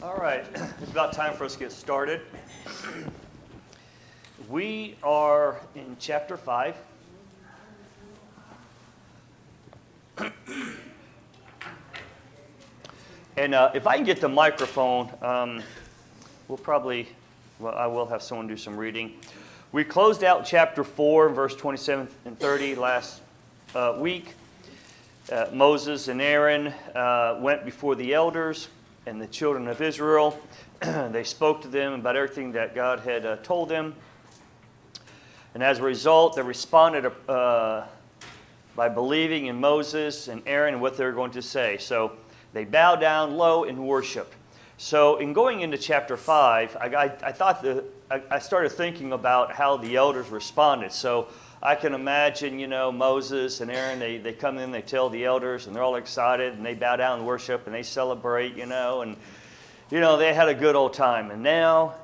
All right, it's about time for us to get started. We are in chapter 5. And if I can get the microphone, I will have someone do some reading. We closed out chapter 4, verse 27 and 30 last week. Moses and Aaron went before the elders and the children of Israel. They spoke to them about everything that God had told them. And as a result, they responded by believing in Moses and Aaron and what they were going to say. So they bowed down low and worshiped. So in going into chapter 5, I started thinking about how the elders responded. So I can imagine, Moses and Aaron, they come in, they tell the elders, and they're all excited, and they bow down and worship, and they celebrate, and, they had a good old time. And now,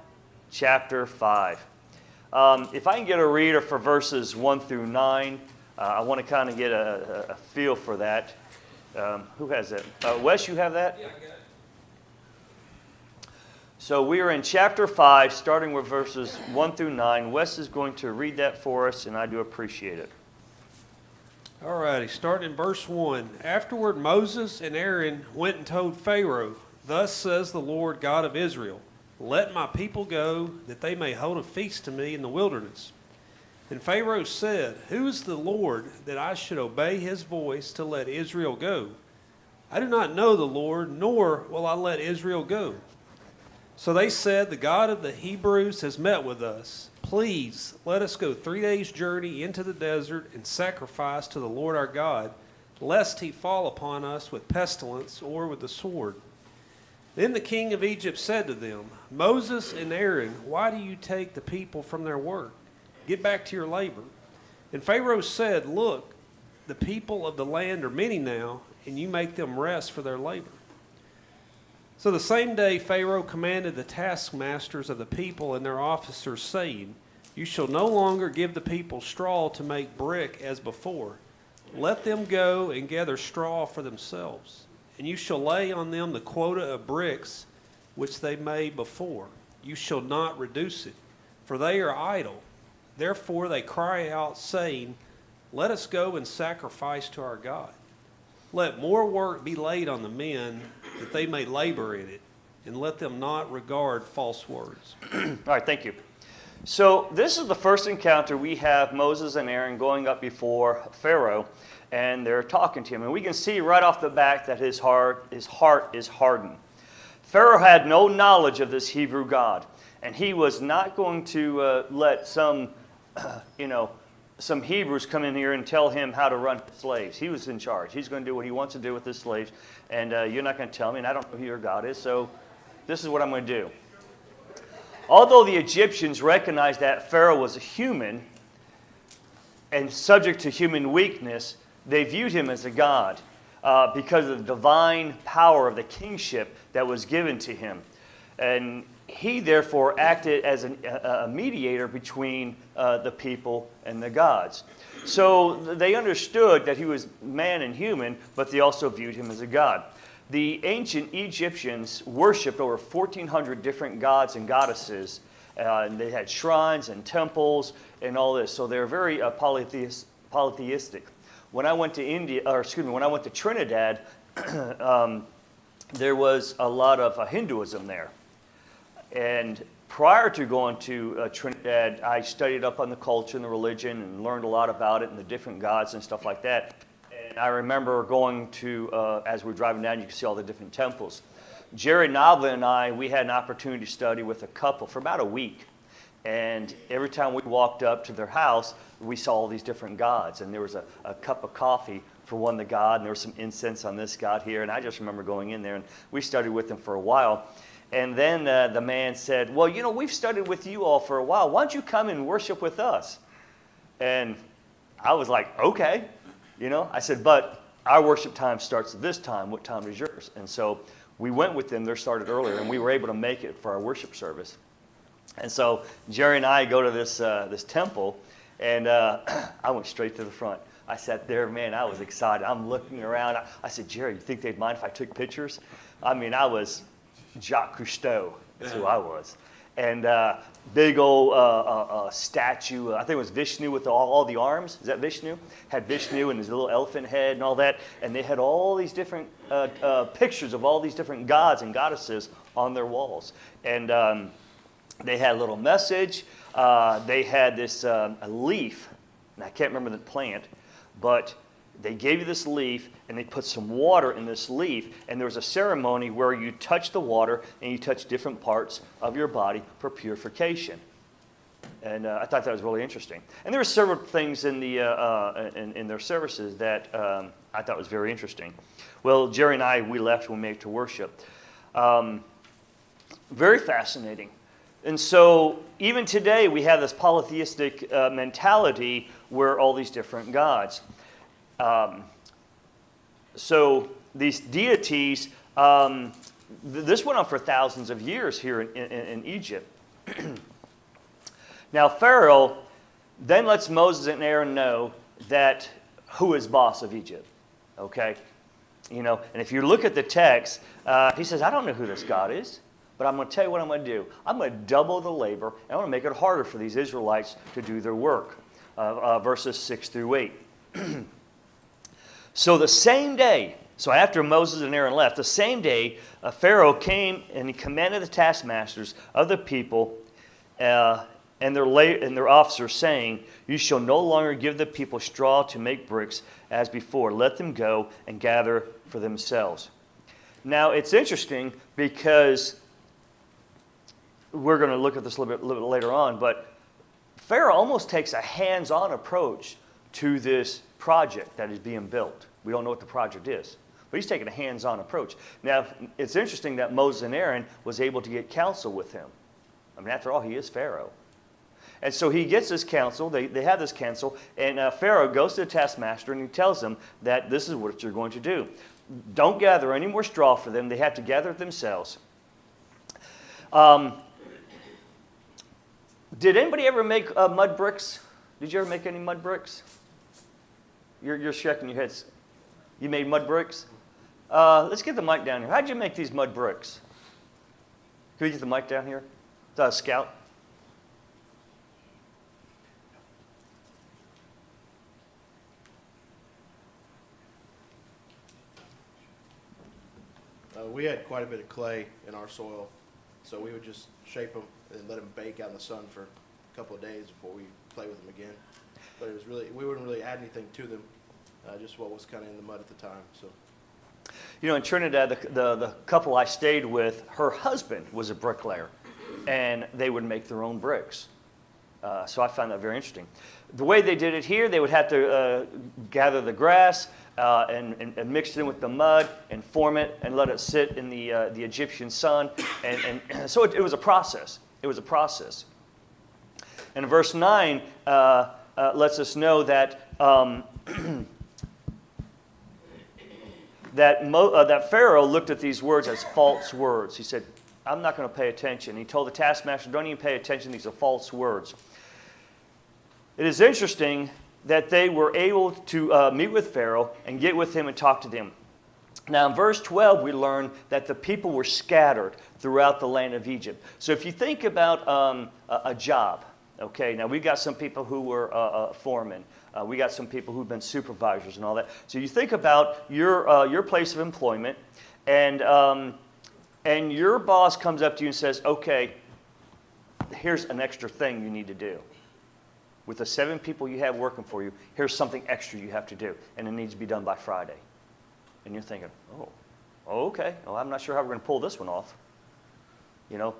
chapter 5. If I can get a reader for verses 1 through 9, I want to kind of get a feel for that. Who has that? Wes, you have that? Yeah, I got it. So we are in chapter 5, starting with verses 1 through 9. Wes is going to read that for us, and I do appreciate it. All righty, starting in verse 1. Afterward, Moses and Aaron went and told Pharaoh, "Thus says the Lord God of Israel, let my people go, that they may hold a feast to me in the wilderness." And Pharaoh said, "Who is the Lord that I should obey his voice to let Israel go? I do not know the Lord, nor will I let Israel go." So they said, "The God of the Hebrews has met with us. Please let us go 3 days' journey into the desert and sacrifice to the Lord our God, lest he fall upon us with pestilence or with the sword." Then the king of Egypt said to them, "Moses and Aaron, why do you take the people from their work? Get back to your labor." And Pharaoh said, "Look, the people of the land are many now, and you make them rest for their labor." So the same day Pharaoh commanded the taskmasters of the people and their officers, saying, "You shall no longer give the people straw to make brick as before. Let them go and gather straw for themselves. And you shall lay on them the quota of bricks which they made before. You shall not reduce it, for they are idle. Therefore they cry out, saying, 'Let us go and sacrifice to our God.' Let more work be laid on the men, that they may labor in it, and let them not regard false words." All right, thank you. So this is the first encounter we have Moses and Aaron going up before Pharaoh, and they're talking to him. And we can see right off the bat that his heart is hardened. Pharaoh had no knowledge of this Hebrew God, and he was not going to let some Hebrews come in here and tell him how to run slaves. He was in charge. He's going to do what he wants to do with his slaves, and you're not going to tell me, and I don't know who your God is, so this is what I'm going to do. Although the Egyptians recognized that Pharaoh was a human and subject to human weakness, they viewed him as a god because of the divine power of the kingship that was given to him. And he therefore acted as a mediator between the people and the gods. So they understood that he was man and human, but they also viewed him as a god. The ancient Egyptians worshipped over 1,400 different gods and goddesses. And they had shrines and temples and all this. So they're very polytheistic. When I went to Trinidad, there was a lot of Hinduism there. And prior to going to Trinidad, I studied up on the culture and the religion and learned a lot about it and the different gods and stuff like that. And I remember going to, as we were driving down, you could see all the different temples. Jerry Navla and I, we had an opportunity to study with a couple for about a week. And every time we walked up to their house, we saw all these different gods. And there was a cup of coffee for one the god, and there was some incense on this god here. And I just remember going in there, and we studied with them for a while. And then the man said, "Well, we've studied with you all for a while. Why don't you come and worship with us?" And I was like, "Okay." I said, "But our worship time starts at this time. What time is yours?" And so we went with them. They started earlier, and we were able to make it for our worship service. And so Jerry and I go to this temple, and I went straight to the front. I sat there, man, I was excited. I'm looking around. I said, "Jerry, you think they'd mind if I took pictures?" I mean, I was Jacques Cousteau. That's who I was. And big old statue. I think it was Vishnu with all the arms. Is that Vishnu? Had Vishnu and his little elephant head and all that. And they had all these different pictures of all these different gods and goddesses on their walls. And they had a little message. They had this a leaf. And I can't remember the plant, but they gave you this leaf, and they put some water in this leaf, and there was a ceremony where you touch the water and you touch different parts of your body for purification. And I thought that was really interesting. And there were several things in in their services that I thought was very interesting. Well, Jerry and I, we left when we made it to worship. Very fascinating. And so even today we have this polytheistic mentality where all these different gods. So these deities, this went on for thousands of years here in Egypt. Now Pharaoh then lets Moses and Aaron know that who is boss of Egypt, okay? You know, and if you look at the text, he says, I don't know who this God is, but I'm going to tell you what I'm going to do. I'm going to double the labor, and I'm going to make it harder for these Israelites to do their work. Verses 6 through 8. So the same day, so after Moses and Aaron left, the same day, Pharaoh came and he commanded the taskmasters of the people and their officers, saying, you shall no longer give the people straw to make bricks as before. Let them go and gather for themselves. Now, it's interesting because we're going to look at this a little bit later on, but Pharaoh almost takes a hands-on approach to this project that is being built. We don't know what the project is, but he's taking a hands-on approach. Now, it's interesting that Moses and Aaron was able to get counsel with him. I mean, after all, he is Pharaoh. And so he gets this counsel, they have this counsel, and Pharaoh goes to the taskmaster and he tells them that this is what you're going to do. Don't gather any more straw for them. They have to gather it themselves. Did anybody ever make mud bricks? Did you ever make any mud bricks? You're shaking your heads. You made mud bricks? Let's get the mic down here. How'd you make these mud bricks? Can we get the mic down here? Is that a scout? We had quite a bit of clay in our soil, so we would just shape them and let them bake out in the sun for a couple of days before we play with them again. But it was really, we wouldn't really add anything to them, just what was kind of in the mud at the time. So, you know, in Trinidad, the couple I stayed with, her husband was a bricklayer, and they would make their own bricks. So I found that very interesting. The way they did it here, they would have to gather the grass and mix it in with the mud and form it and let it sit in the Egyptian sun. And so it was a process. It was a process. And verse 9 lets us know that that Pharaoh looked at these words as false words. He said, I'm not going to pay attention. He told the taskmaster, don't even pay attention. These are false words. It is interesting that they were able to meet with Pharaoh and get with him and talk to them. Now in verse 12 we learn that the people were scattered throughout the land of Egypt. So if you think about a job, okay, now we've got some people who were foremen. We got some people who've been supervisors and all that. So you think about your place of employment, and your boss comes up to you and says, okay, here's an extra thing you need to do. With the 7 people you have working for you, here's something extra you have to do, and it needs to be done by Friday. And you're thinking, oh, okay, well, I'm not sure how we're going to pull this one off. You know,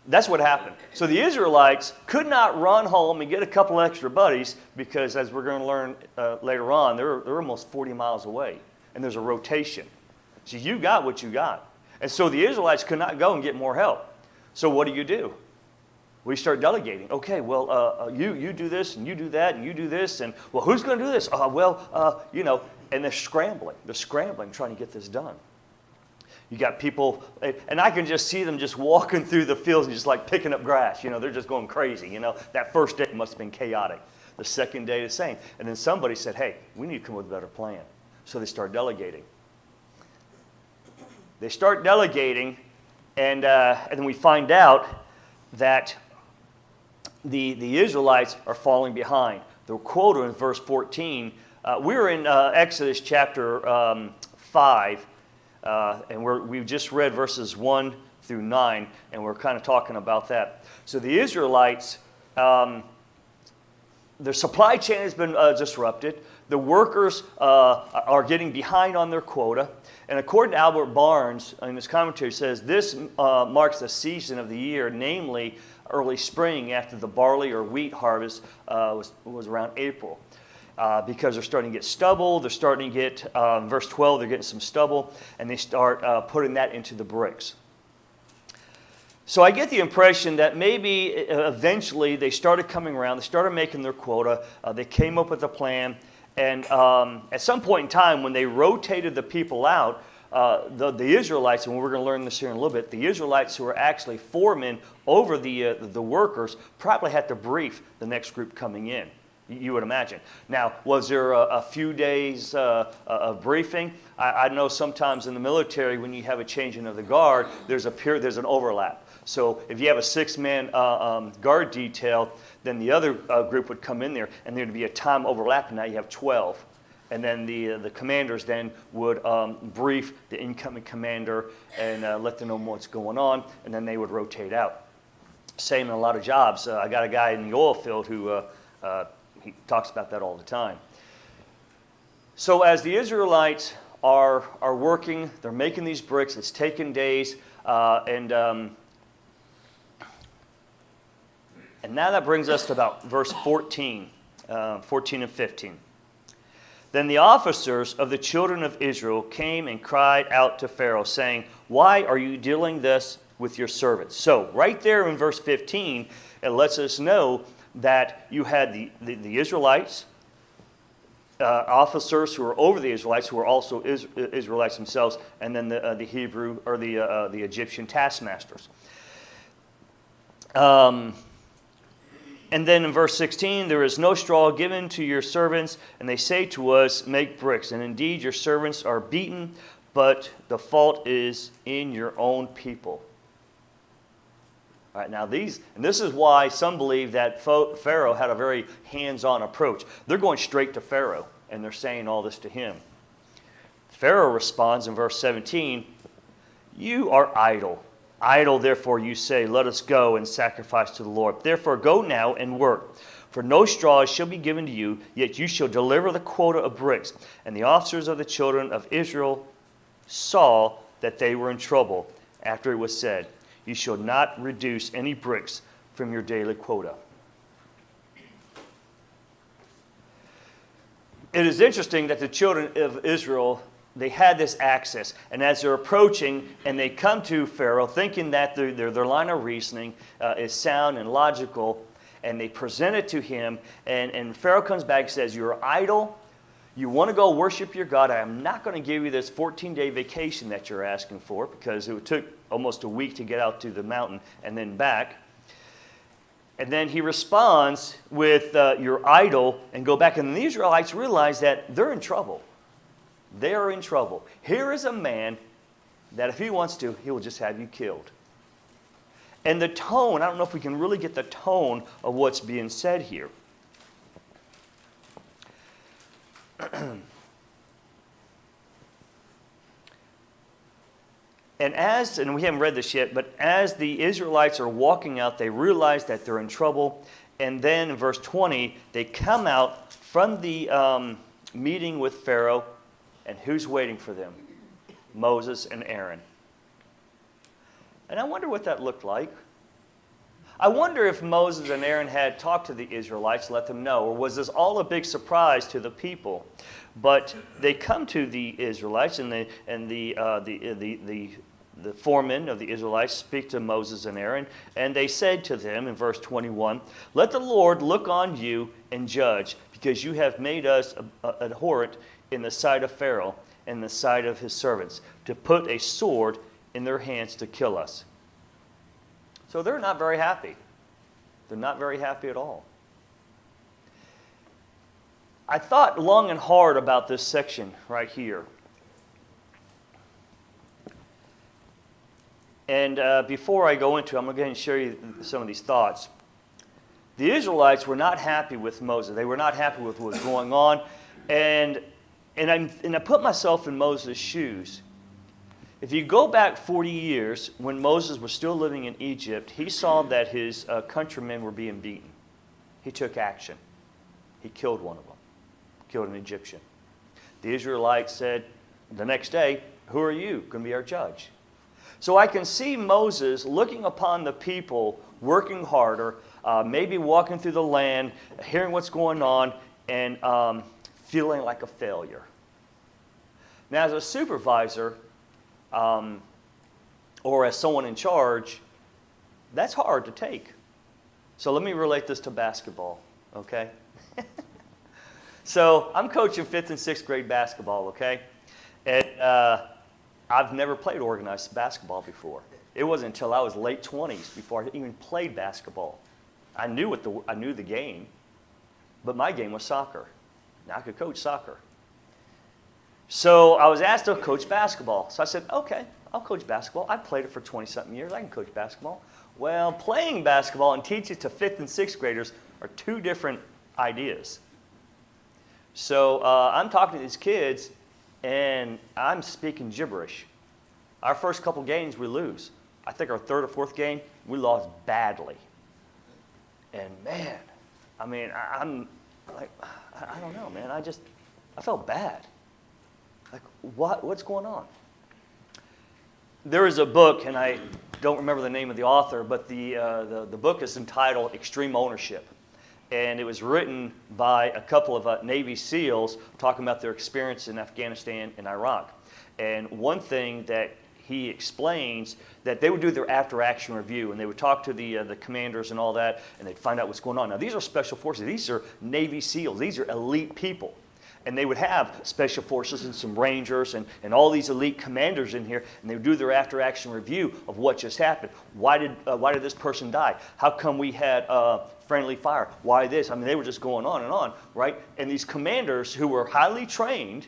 that's what happened. So the Israelites could not run home and get a couple extra buddies because, as we're going to learn later on, they're almost 40 miles away, and there's a rotation. So you got what you got. And so the Israelites could not go and get more help. So what do? We start delegating. Okay, well, you do this, and you do that, and you do this, and, well, who's going to do this? You know, and they're scrambling. They're scrambling, trying to get this done. You got people, and I can just see them just walking through the fields and just like picking up grass. You know, they're just going crazy. You know, that first day must have been chaotic. The second day, the same. And then somebody said, hey, we need to come up with a better plan. So they start delegating. They start delegating, And then we find out that the Israelites are falling behind. The quota in verse 14, we're in Exodus chapter 5, and we've just read verses 1 through 9, and we're kind of talking about that. So the Israelites, their supply chain has been disrupted. The workers are getting behind on their quota. And according to Albert Barnes, in his commentary, says this marks the season of the year, namely early spring after the barley or wheat harvest was around April. Because they're starting to get stubble, they're starting to get, verse 12, they're getting some stubble, and they start putting that into the bricks. So I get the impression that maybe eventually they started coming around, they started making their quota, they came up with a plan, and at some point in time when they rotated the people out, the Israelites, and we're going to learn this here in a little bit, the Israelites who were actually foremen over the workers probably had to brief the next group coming in. You would imagine. Now, was there a few days of briefing? I know sometimes in the military when you have a changing of the guard, there's an overlap. So if you have a 6-man guard detail, then the other group would come in there, and there'd be a time overlap, and now you have 12. And then the commanders then would brief the incoming commander and let them know what's going on, and then they would rotate out. Same in a lot of jobs. I got a guy in the oil field who he talks about that all the time. So as the Israelites are working, they're making these bricks. It's taking days, and now that brings us to about verse 14 and 15. Then the officers of the children of Israel came and cried out to Pharaoh, saying, "Why are you dealing thus with your servants?" So right there in verse 15, it lets us know that you had the Israelites, officers who were over the Israelites, who were also Israelites themselves, and then the Hebrew or the Egyptian taskmasters. And then in verse 16, there is no straw given to your servants, and they say to us, "Make bricks." And indeed, your servants are beaten, but the fault is in your own people. All right, now this is why some believe that Pharaoh had a very hands-on approach. They're going straight to Pharaoh, and they're saying all this to him. Pharaoh responds in verse 17, "You are idle. Idle, therefore, you say, 'Let us go and sacrifice to the Lord.' Therefore, go now and work. For no straw shall be given to you, yet you shall deliver the quota of bricks." And the officers of the children of Israel saw that they were in trouble after it was said, "You shall not reduce any bricks from your daily quota." It is interesting that the children of Israel, they had this access, and as they're approaching and they come to Pharaoh thinking that their line of reasoning is sound and logical, and they present it to him, and Pharaoh comes back and says, "You're idle, you want to go worship your God, I am not going to give you this 14-day vacation that you're asking for," because it took almost a week to get out to the mountain and then back. And then he responds with, "You're idle," and go back, and the Israelites realize that they're in trouble. They are in trouble. Here is a man that if he wants to, he will just have you killed. And the tone, I don't know if we can really get the tone of what's being said here. And we haven't read this yet, but as the Israelites are walking out, they realize that they're in trouble. And then in verse 20, they come out from the meeting with Pharaoh, and who's waiting for them? Moses and Aaron. And I wonder what that looked like. I wonder if Moses and Aaron had talked to the Israelites, let them know, or was this all a big surprise to the people? But they come to the Israelites, and the foremen of the Israelites speak to Moses and Aaron, and they said to them in verse 21, "Let the Lord look on you and judge, because you have made us abhorrent in the sight of Pharaoh and the sight of his servants, to put a sword in their hands to kill us." So they're not very happy. They're not very happy at all. I thought long and hard about this section right here. And before I go into it, I'm going to go ahead and share you some of these thoughts. The Israelites were not happy with Moses. They were not happy with what was going on. And I put myself in Moses' shoes. If you go back 40 years, when Moses was still living in Egypt, he saw that his countrymen were being beaten. He took action. He killed one of them, killed an Egyptian. The Israelites said the next day, "Who are you going to be our judge?" So I can see Moses looking upon the people, working harder, maybe walking through the land, hearing what's going on, and feeling like a failure. Now, as a supervisor, or as someone in charge, that's hard to take. So let me relate this to basketball, okay? So I'm coaching 5th and 6th grade basketball, okay? And I've never played organized basketball before. It wasn't until I was late 20s before I even played basketball. I knew the game, but my game was soccer. Now I could coach soccer. So I was asked to coach basketball. So I said, okay, I'll coach basketball. I've played it for 20-something years. I can coach basketball. Well, playing basketball and teaching it to 5th and 6th graders are two different ideas. So I'm talking to these kids, and I'm speaking gibberish. Our first couple games, we lose. I think our 3rd or 4th game, we lost badly. And man, I mean, I'm like, I don't know, man. I felt bad. Like, what's going on? There is a book, and I don't remember the name of the author, but the book is entitled Extreme Ownership. And it was written by a couple of Navy SEALs talking about their experience in Afghanistan and Iraq. And one thing that he explains, that they would do their after-action review, and they would talk to the commanders and all that, and they'd find out what's going on. Now, these are special forces. These are Navy SEALs. These are elite people. And they would have special forces and some rangers and all these elite commanders in here, and they would do their after-action review of what just happened. Why did this person die? How come we had friendly fire? Why this? I mean, they were just going on, right? And these commanders who were highly trained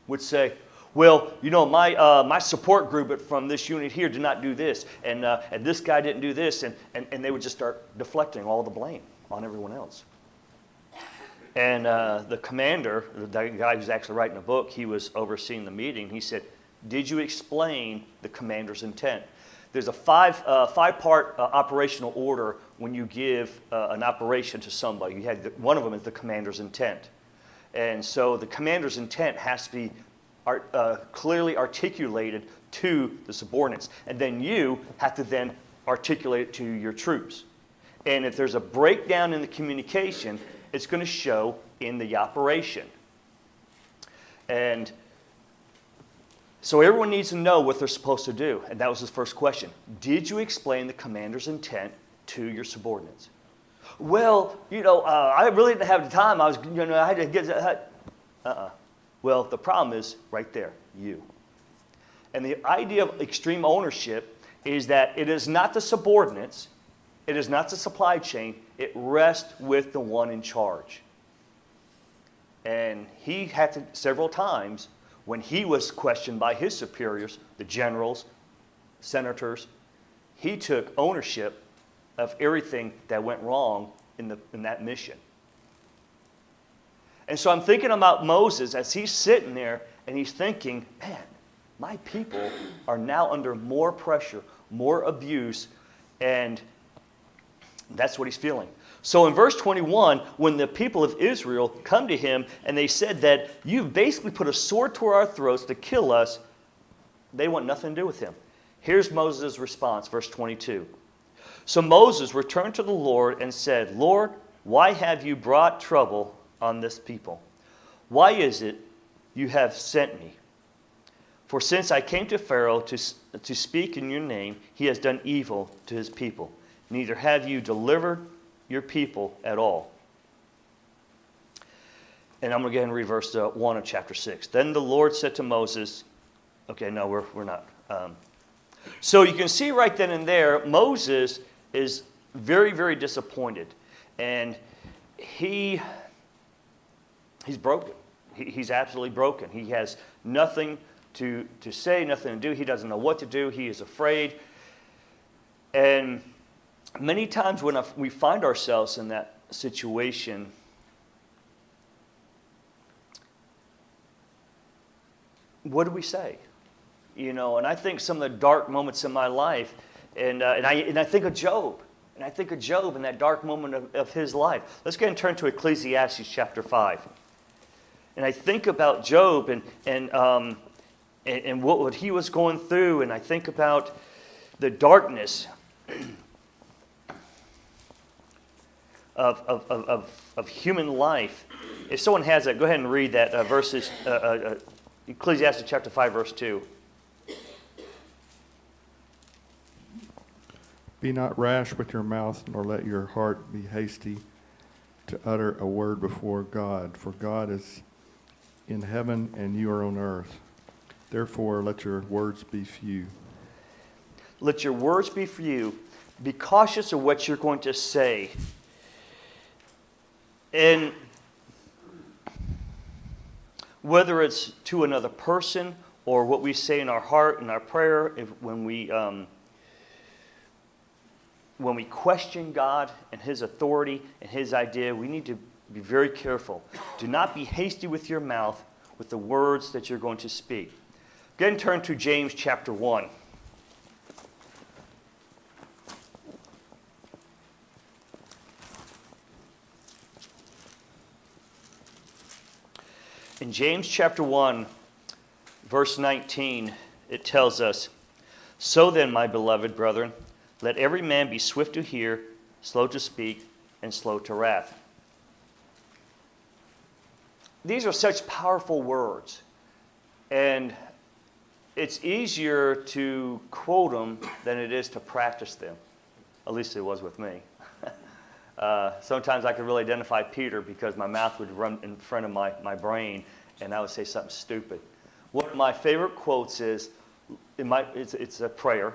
would say, well, you know, my support group from this unit here did not do this, and this guy didn't do this, and they would just start deflecting all the blame on everyone else. And the commander, the guy who's actually writing the book, he was overseeing the meeting. He said, did you explain the commander's intent? There's a five-part operational order when you give an operation to somebody. You had one of them is the commander's intent. And so the commander's intent has to be clearly articulated to the subordinates. And then you have to then articulate it to your troops. And if there's a breakdown in the communication, it's going to show in the operation. And so everyone needs to know what they're supposed to do. And that was his first question. Did you explain the commander's intent to your subordinates? Well, you know, I really didn't have the time. I had to get. Well, the problem is right there, you. And the idea of extreme ownership is that it is not the subordinates, it is not the supply chain, it rests with the one in charge. And he had to, several times, when he was questioned by his superiors, the generals, senators, he took ownership of everything that went wrong in that mission. And so I'm thinking about Moses as he's sitting there and he's thinking, man, my people are now under more pressure, more abuse, and that's what he's feeling. So in verse 21, when the people of Israel come to him and they said that you've basically put a sword to our throats to kill us, they want nothing to do with him. Here's Moses' response, verse 22. So Moses returned to the Lord and said, Lord, why have you brought trouble on this people? Why is it you have sent me? For since I came to Pharaoh to speak in your name, he has done evil to his people. Neither have you delivered your people at all. And I'm going to go ahead and read verse 1 of chapter 6. Then the Lord said to Moses, okay, no, we're not. So you can see right then and there, Moses is very, very disappointed. And he's broken. He's absolutely broken. He has nothing to say, nothing to do. He doesn't know what to do. He is afraid. And many times when we find ourselves in that situation, what do we say? You know, and I think some of the dark moments in my life, and I think of Job. And I think of Job in that dark moment of his life. Let's go ahead and turn to Ecclesiastes chapter 5. And I think about Job and what he was going through, and I think about the darkness of human life. If someone has that, go ahead and read that verses, Ecclesiastes chapter 5, verse 2. Be not rash with your mouth, nor let your heart be hasty to utter a word before God. For God is in heaven, and you are on earth. Therefore, let your words be few. Let your words be few. Be cautious of what you're going to say. And whether it's to another person or what we say in our heart, in our prayer, when we question God and His authority and His idea, we need to be very careful. Do not be hasty with your mouth with the words that you're going to speak. Again, turn to James chapter 1. In James chapter 1, verse 19, it tells us, "So then, my beloved brethren, let every man be swift to hear, slow to speak, and slow to wrath." These are such powerful words. And it's easier to quote them than it is to practice them. At least it was with me. Sometimes I could really identify Peter because my mouth would run in front of my brain and I would say something stupid. One of my favorite quotes is, it's a prayer.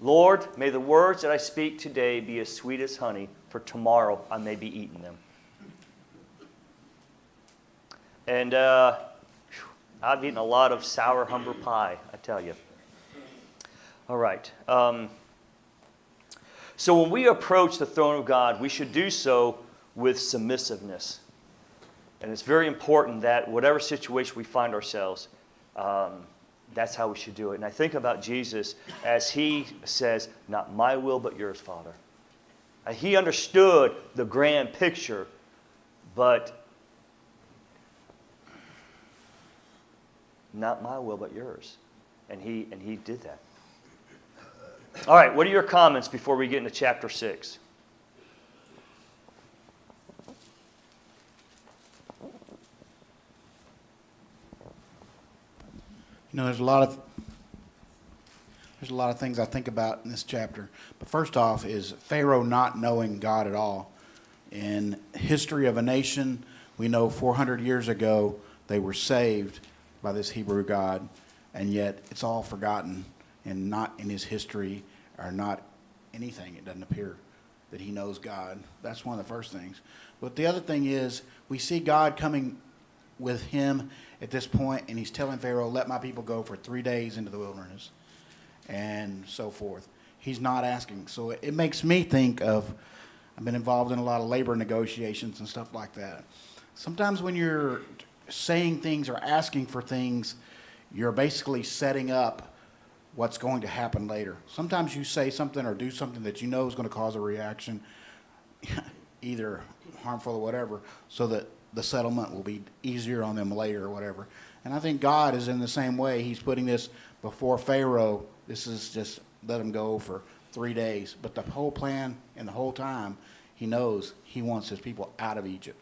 "Lord, may the words that I speak today be as sweet as honey, for tomorrow I may be eating them." And I've eaten a lot of sour humber pie, I tell you. All right. So when we approach the throne of God, we should do so with submissiveness. And it's very important that whatever situation we find ourselves, that's how we should do it. And I think about Jesus as He says, "Not my will, but yours, Father." He understood the grand picture, but not my will, but yours. And he did that. All right, what are your comments before we get into chapter 6? You know, there's a lot of things I think about in this chapter. But first off is Pharaoh not knowing God at all. In history of a nation, we know 400 years ago they were saved by this Hebrew God, and yet it's all forgotten and not in his history or not anything. It doesn't appear that he knows God. That's one of the first things. But the other thing is we see God coming with him at this point, and he's telling Pharaoh, "Let my people go for 3 days into the wilderness," and so forth. He's not asking. So it makes me think of, I've been involved in a lot of labor negotiations and stuff like that. Sometimes when you're saying things or asking for things, you're basically setting up what's going to happen later. Sometimes you say something or do something that you know is going to cause a reaction, either harmful or whatever, so that the settlement will be easier on them later or whatever. And I think God is in the same way. He's putting this before Pharaoh. This is just let him go for 3 days. But the whole plan and the whole time, he knows he wants his people out of Egypt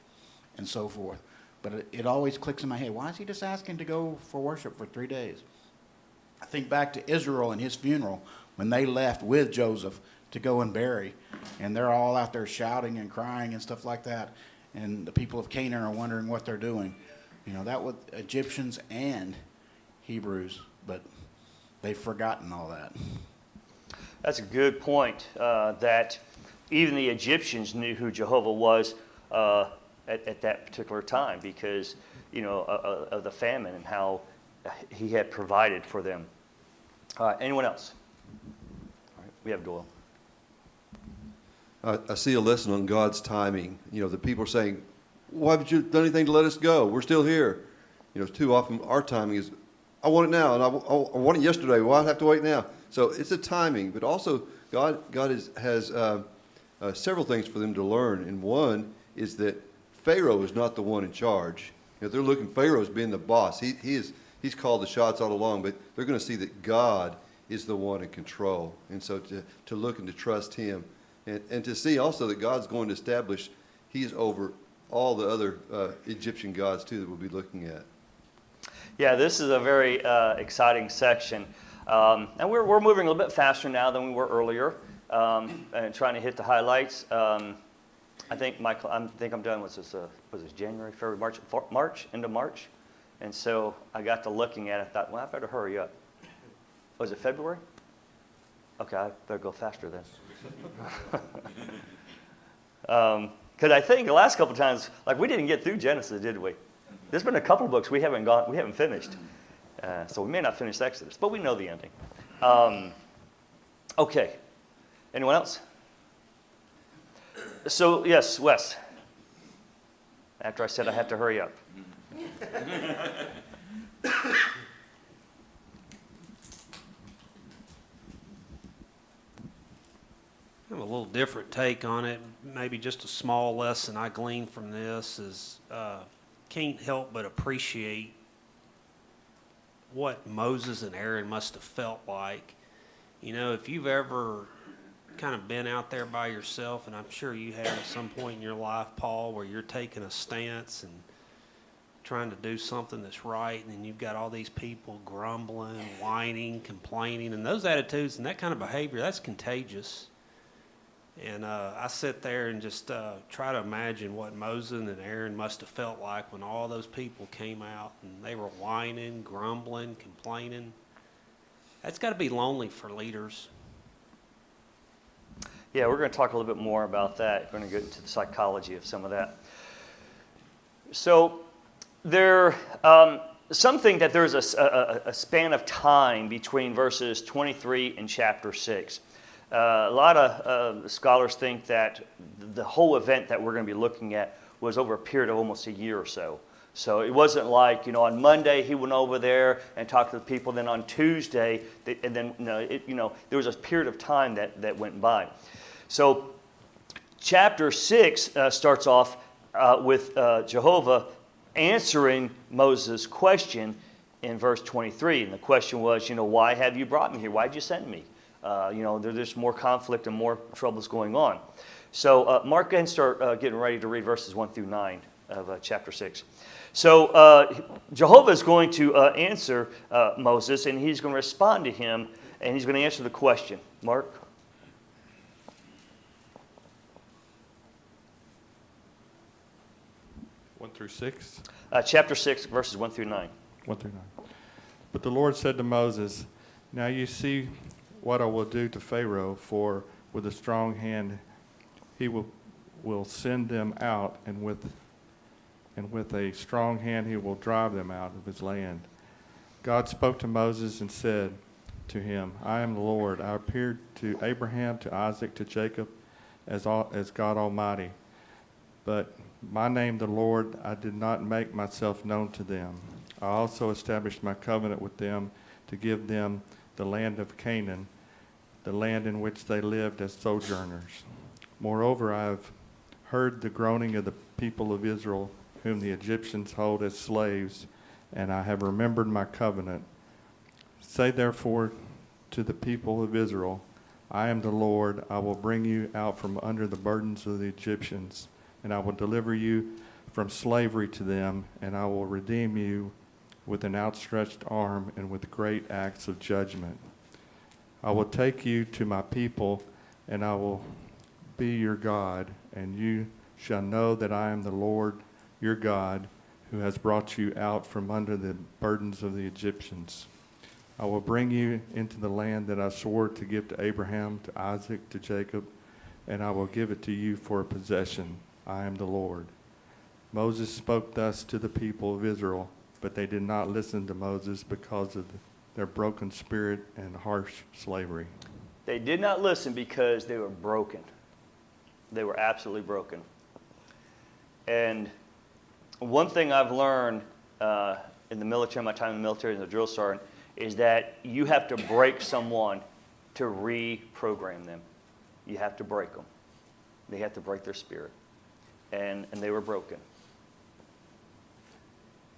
and so forth. But it always clicks in my head. Why is he just asking to go for worship for 3 days? I think back to Israel and his funeral when they left with Joseph to go and bury. And they're all out there shouting and crying and stuff like that. And the people of Canaan are wondering what they're doing. You know, that was Egyptians and Hebrews, but they've forgotten all that. That's a good point, that even the Egyptians knew who Jehovah was at that particular time because, you know, of the famine and how he had provided for them. All right, anyone else? All right, we have Doyle. I see a lesson on God's timing. You know, the people are saying, why haven't you done anything to let us go? We're still here. You know, too often our timing is, I want it now, and I want it yesterday. Why do I have to wait now? So it's a timing, but also God has several things for them to learn. And one is that Pharaoh is not the one in charge. You know, they're looking, Pharaoh's being the boss. He's called the shots all along, but they're going to see that God is the one in control. And so to look and to trust him. And to see also that God's going to establish, he's over all the other Egyptian gods too that we'll be looking at. Yeah, this is a very exciting section. And we're moving a little bit faster now than we were earlier, and trying to hit the highlights. I think I'm done with this, was this January, February, March, end of March? And so I got to looking at it, I thought, well, I better hurry up. Was it February? Okay, I better go faster then. Because I think the last couple times, like we didn't get through Genesis, did we? There's been a couple books we haven't finished. So we may not finish Exodus, but we know the ending. Okay. Anyone else? So, yes, Wes. After I said I have to hurry up. I have a little different take on it. Maybe just a small lesson I gleaned from this is can't help but appreciate what Moses and Aaron must have felt like. You know, if you've ever kind of been out there by yourself, and I'm sure you have at some point in your life, Paul, where you're taking a stance and trying to do something that's right, and then you've got all these people grumbling, whining, complaining, and those attitudes and that kind of behavior, that's contagious. And I sit there and just try to imagine what Moses and Aaron must have felt like when all those people came out and they were whining, grumbling, complaining. That's got to be lonely for leaders. Yeah, we're going to talk a little bit more about that. We're going to get into the psychology of some of that. So some think that there's a span of time between verses 23 and chapter 6. A lot of scholars think that the whole event that we're going to be looking at was over a period of almost a year or so. So it wasn't like, on Monday he went over there and talked to the people, then on Tuesday, and then, there was a period of time that went by. So chapter 6 starts off with Jehovah answering Moses' question in verse 23. And the question was, why have you brought me here? Why did you send me? There's more conflict and more troubles going on. So Mark, go ahead and start getting ready to read verses 1 through 9 of chapter 6. So Jehovah is going to answer Moses, and he's going to respond to him, and he's going to answer the question. Mark? Through 6? Chapter 6, verses 1 through 9. 1 through 9. But the Lord said to Moses, now you see what I will do to Pharaoh, for with a strong hand he will send them out, and with a strong hand he will drive them out of his land. God spoke to Moses and said to him, I am the Lord. I appeared to Abraham, to Isaac, to Jacob as God Almighty. But my name, the Lord, I did not make myself known to them. I also established my covenant with them to give them the land of Canaan, the land in which they lived as sojourners. Moreover, I have heard the groaning of the people of Israel, whom the Egyptians hold as slaves, and I have remembered my covenant. Say therefore to the people of Israel, I am the Lord. I will bring you out from under the burdens of the Egyptians, and I will deliver you from slavery to them, and I will redeem you with an outstretched arm and with great acts of judgment. I will take you to my people, and I will be your God, and you shall know that I am the Lord your God, who has brought you out from under the burdens of the Egyptians. I will bring you into the land that I swore to give to Abraham, to Isaac, to Jacob, and I will give it to you for a possession. I am the Lord. Moses spoke thus to the people of Israel, but they did not listen to Moses because of their broken spirit and harsh slavery. They did not listen because they were broken. They were absolutely broken. And one thing I've learned in the military, my time in the military as a drill sergeant, is that you have to break someone to reprogram them. You have to break them. They have to break their spirit. And they were broken.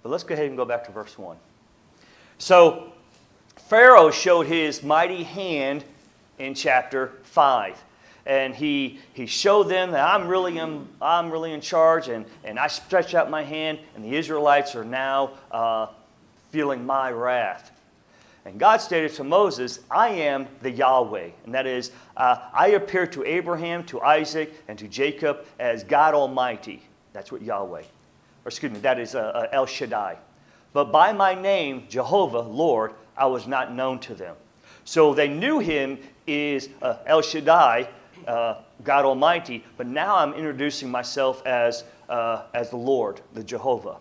But let's go ahead and go back to verse 1. So, Pharaoh showed his mighty hand in chapter 5. And he showed them that I'm really in charge, and I stretch out my hand, and the Israelites are now feeling my wrath. And God stated to Moses, I am the Yahweh. And that is, I appeared to Abraham, to Isaac, and to Jacob as God Almighty. That's what Yahweh. Or excuse me, that is El Shaddai. But by my name, Jehovah, Lord, I was not known to them. So they knew him is El Shaddai, God Almighty, but now I'm introducing myself as the Lord, the Jehovah.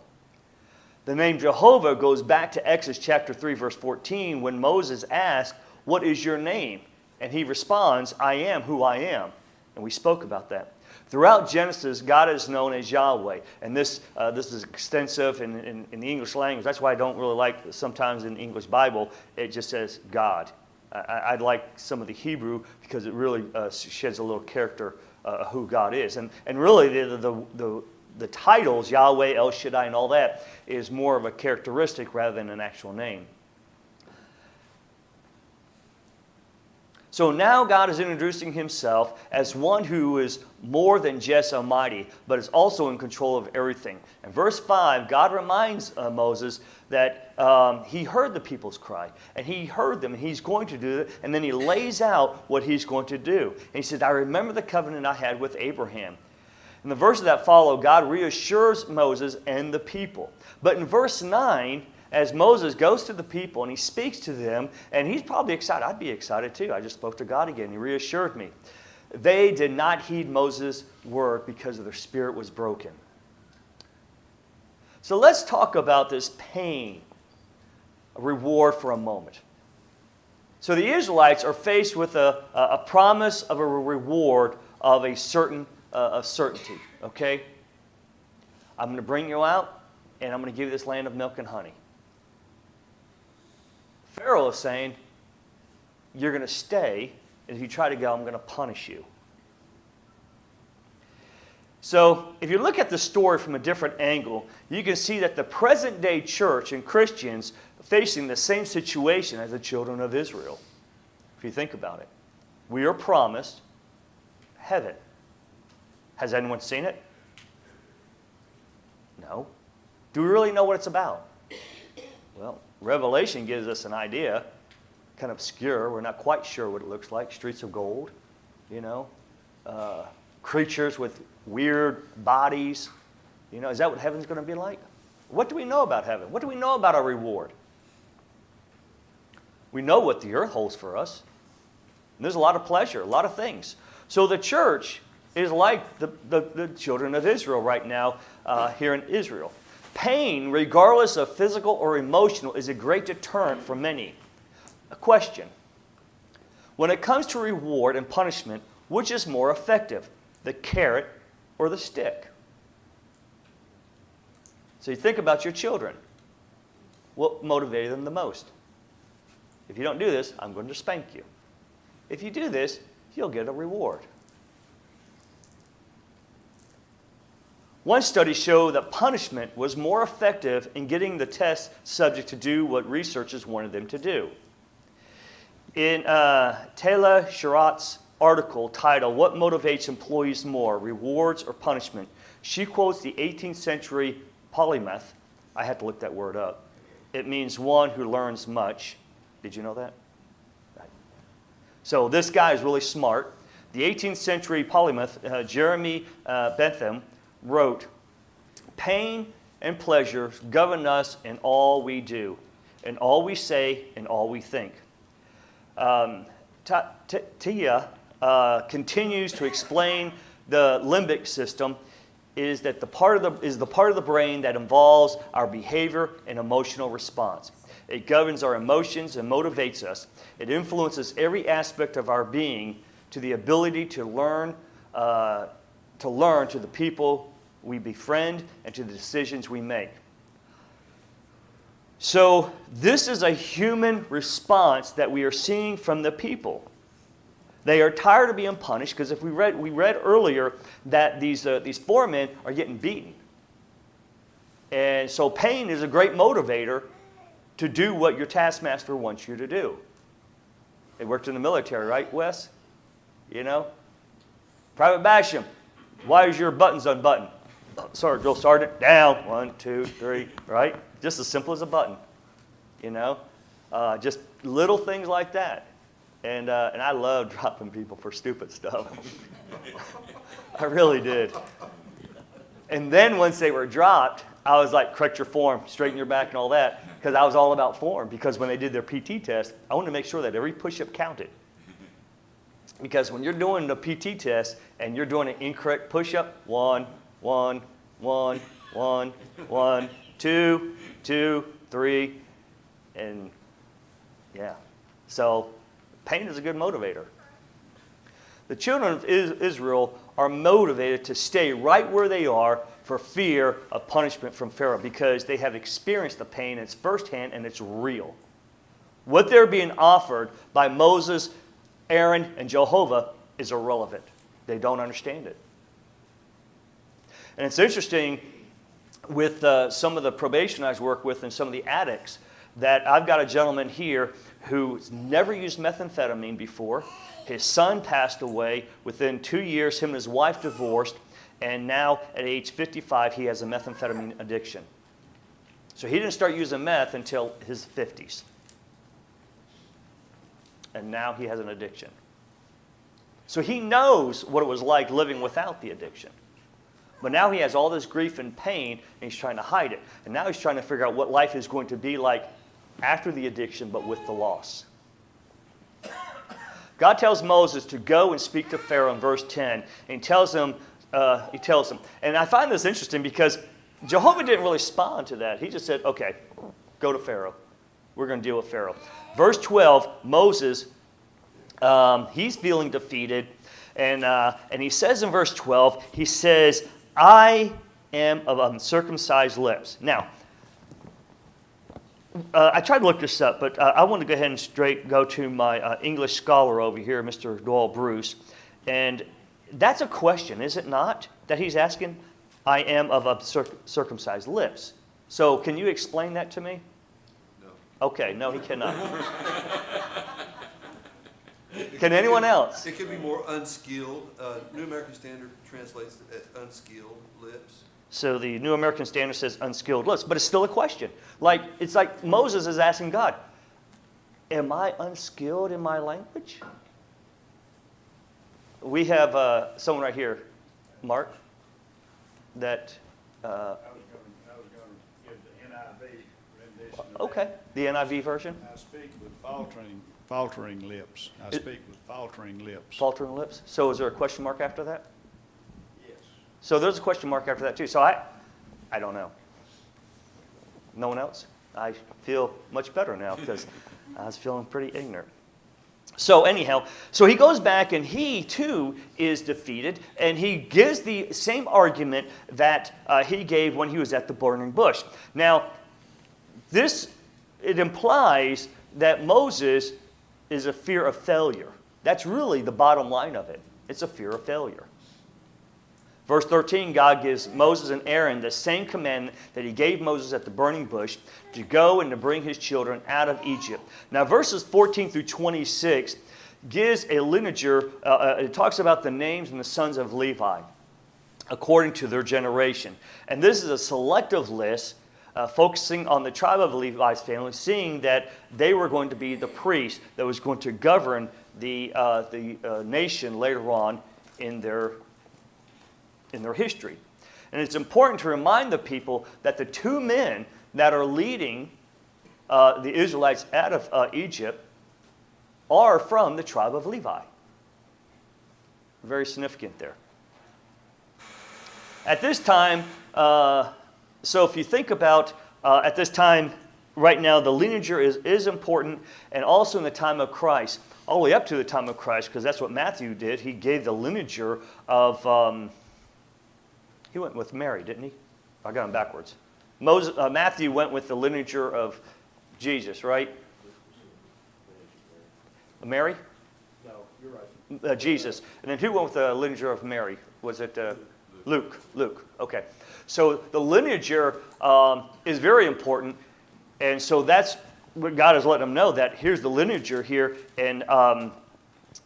The name Jehovah goes back to Exodus chapter 3, verse 14, when Moses asked, what is your name? And he responds, I am who I am. And we spoke about that. Throughout Genesis, God is known as Yahweh. And this is extensive in the English language. That's why I don't really like, sometimes in the English Bible, it just says God. I'd like some of the Hebrew because it really sheds a little character of who God is. And really, the titles, Yahweh, El Shaddai, and all that, is more of a characteristic rather than an actual name. So now God is introducing himself as one who is more than just Almighty, but is also in control of everything. In verse 5, God reminds Moses that he heard the people's cry, and he heard them, and he's going to do it, and then he lays out what he's going to do. And he says, I remember the covenant I had with Abraham. In the verses that follow, God reassures Moses and the people. But in verse 9, as Moses goes to the people and he speaks to them, and he's probably excited. I'd be excited too. I just spoke to God again. He reassured me. They did not heed Moses' word because their spirit was broken. So let's talk about this pain, a reward for a moment. So the Israelites are faced with a promise of a reward of a certain certainty, okay? I'm going to bring you out, and I'm going to give you this land of milk and honey. Pharaoh is saying, you're going to stay, and if you try to go, I'm going to punish you. So, if you look at the story from a different angle, you can see that the present-day church and Christians are facing the same situation as the children of Israel. If you think about it. We are promised heaven. Has anyone seen it? No. Do we really know what it's about? Well, Revelation gives us an idea, kind of obscure. We're not quite sure what it looks like. Streets of gold, creatures with weird bodies. Is that what heaven's going to be like? What do we know about heaven? What do we know about our reward? We know what the earth holds for us. And there's a lot of pleasure, a lot of things. So the church is like the children of Israel right now here in Israel. Pain, regardless of physical or emotional, is a great deterrent for many. A question. When it comes to reward and punishment, which is more effective, the carrot or the stick? So you think about your children. What motivated them the most? If you don't do this, I'm going to spank you. If you do this, you'll get a reward. One study showed that punishment was more effective in getting the test subject to do what researchers wanted them to do. In Taylor Sherratt's article titled, What Motivates Employees More, Rewards or Punishment? She quotes the 18th century polymath. I had to look that word up. It means one who learns much. Did you know that? Right. So this guy is really smart. The 18th century polymath, Jeremy Bentham, wrote, pain and pleasure govern us in all we do, in all we say, and all we think. Tia continues to explain the limbic system is that the part of the brain that involves our behavior and emotional response. It governs our emotions and motivates us. It influences every aspect of our being to the ability to learn to the people we befriend and to the decisions we make. So this is a human response that we are seeing from the people. They are tired of being punished because if we read earlier that these 4 men are getting beaten. And so pain is a great motivator to do what your taskmaster wants you to do. They worked in the military, right, Wes? You know? Private Basham, why is your buttons unbuttoned? Sorry, drill sergeant, down, 1, 2, 3, right? Just as simple as a button, you know? Just little things like that. And I love dropping people for stupid stuff. I really did. And then once they were dropped, I was like, correct your form, straighten your back and all that, because I was all about form. Because when they did their PT test, I wanted to make sure that every push-up counted. Because when you're doing the PT test and you're doing an incorrect push-up, 1, 1, 1, 1, 1, 2, 2, 3, and yeah. So pain is a good motivator. The children of Israel are motivated to stay right where they are for fear of punishment from Pharaoh because they have experienced the pain, it's firsthand, and it's real. What they're being offered by Moses, Aaron, and Jehovah is irrelevant. They don't understand it. And it's interesting with some of the probationers I work with and some of the addicts that I've got a gentleman here who's never used methamphetamine before. His son passed away within 2 years. Him and his wife divorced. And now at age 55, he has a methamphetamine addiction. So he didn't start using meth until his 50s. And now he has an addiction. So he knows what it was like living without the addiction. But now he has all this grief and pain, and he's trying to hide it. And now he's trying to figure out what life is going to be like after the addiction, but with the loss. God tells Moses to go and speak to Pharaoh in verse 10. And he tells him, and I find this interesting because Jehovah didn't really respond to that. He just said, okay, go to Pharaoh. We're going to deal with Pharaoh. Verse 12, Moses, he's feeling defeated. And he says in verse 12, he says, I am of uncircumcised lips. Now, I tried to look this up, but I want to go ahead and straight go to my English scholar over here, Mr. Doyle Bruce. And that's a question, is it not, that he's asking? I am of uncircumcised lips. So can you explain that to me? No. Okay, no, he cannot. Can anyone else? It could be more unskilled. New American Standard translates unskilled lips. So the New American Standard says unskilled lips, but it's still a question. It's like Moses is asking God, am I unskilled in my language? We have someone right here, Mark, that... I was going to give the NIV rendition of that. Okay, the NIV version, I speak with faltering lips. I speak with faltering lips. faltering lips. So is there a question mark after that? Yes. So there's a question mark after that too. So I don't know. No one else? I feel much better now because I was feeling pretty ignorant. So anyhow, so he goes back and he too is defeated, and he gives the same argument that he gave when he was at the burning bush. Now, it implies that Moses is a fear of failure. That's really the bottom line of it. It's a fear of failure. Verse 13, God gives Moses and Aaron the same command that he gave Moses at the burning bush to go and to bring his children out of Egypt. Now, verses 14 through 26 gives a lineager, it talks about the names and the sons of Levi according to their generation. And this is a selective list focusing on the tribe of Levi's family, seeing that they were going to be the priest that was going to govern the nation later on in their history. And it's important to remind the people that the 2 men that are leading the Israelites out of Egypt are from the tribe of Levi. Very significant there. At this time, so if you think about at this time, right now, the lineager is important, and also in the time of Christ, all the way up to the time of Christ, because that's what Matthew did. He gave the lineager of, he went with Mary, didn't he? I got him backwards. Matthew went with the lineager of Jesus, right? Mary? No, you're right. Jesus. And then who went with the lineager of Mary? Was it Luke? Luke. Okay. So the lineager is very important. And so that's what God is letting them know, that here's the lineager here, and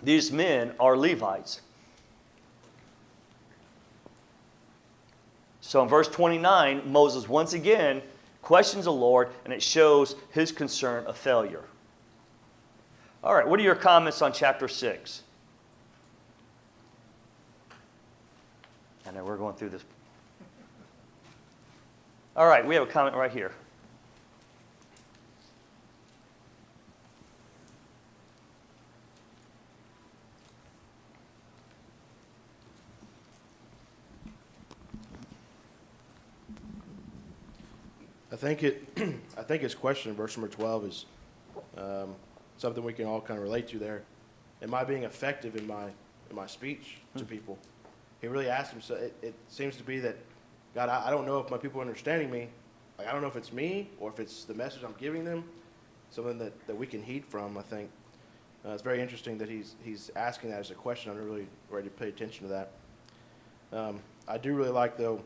these men are Levites. So in verse 29, Moses once again questions the Lord, and it shows his concern of failure. All right, what are your comments on chapter 6? I know we're going through this. All right, we have a comment right here. I think his question in verse number 12 is something we can all kind of relate to there. Am I being effective in my speech to people? He really asked himself. It seems to be that, God, I don't know if my people are understanding me. Like, I don't know if it's me or if it's the message I'm giving them. Something that we can heed from, I think. It's very interesting that he's asking that as a question. I'm really ready to pay attention to that. I do really like, though,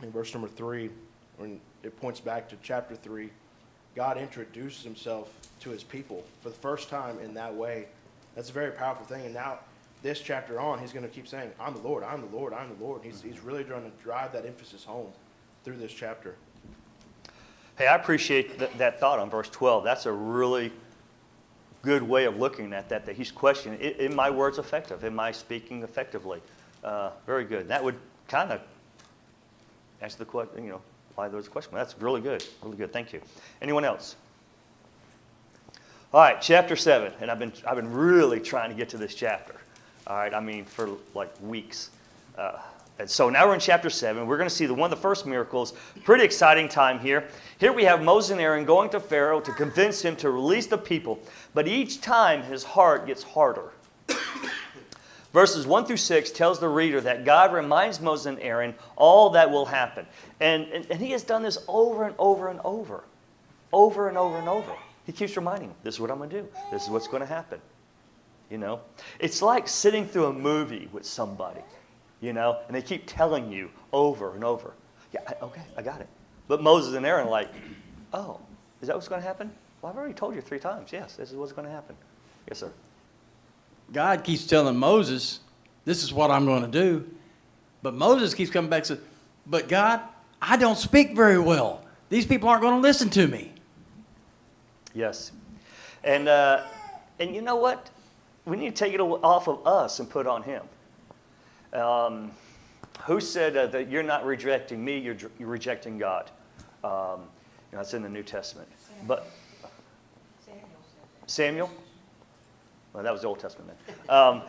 in verse number 3, when it points back to chapter 3, God introduces himself to his people for the first time in that way. That's a very powerful thing. And now, this chapter on, he's going to keep saying, I'm the Lord, I'm the Lord, I'm the Lord. He's really trying to drive that emphasis home through this chapter. Hey, I appreciate that thought on verse 12. That's a really good way of looking at that he's questioning, in my words effective? Am I speaking effectively? Very good. That would kind of answer the question, why there was a question. That's really good. Really good. Thank you. Anyone else? All right, chapter 7. And I've been really trying to get to this chapter. All right, I mean, for like weeks. And so now we're in chapter 7. We're going to see one of the first miracles. Pretty exciting time here. Here we have Moses and Aaron going to Pharaoh to convince him to release the people. But each time his heart gets harder. Verses 1 through 6 tells the reader that God reminds Moses and Aaron all that will happen. And he has done this over and over and over. Over and over and over. He keeps reminding them, this is what I'm going to do. This is what's going to happen. It's like sitting through a movie with somebody, and they keep telling you over and over. Yeah, okay, I got it. But Moses and Aaron are like, oh, is that what's going to happen? Well, I've already told you 3 times. Yes, this is what's going to happen. Yes, sir. God keeps telling Moses, this is what I'm going to do. But Moses keeps coming back and says, but God, I don't speak very well. These people aren't going to listen to me. Yes. And you know what? We need to take it off of us and put it on him. Who said that you're not rejecting me, you're rejecting God? That's in the New Testament. But Samuel? Well, that was the Old Testament then.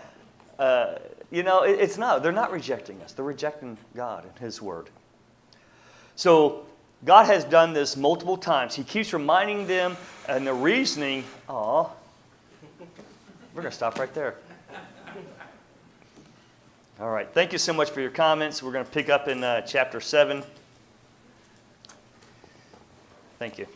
It's not. They're not rejecting us. They're rejecting God and his word. So God has done this multiple times. He keeps reminding them, and the reasoning, we're going to stop right there. All right. Thank you so much for your comments. We're going to pick up in chapter 7. Thank you.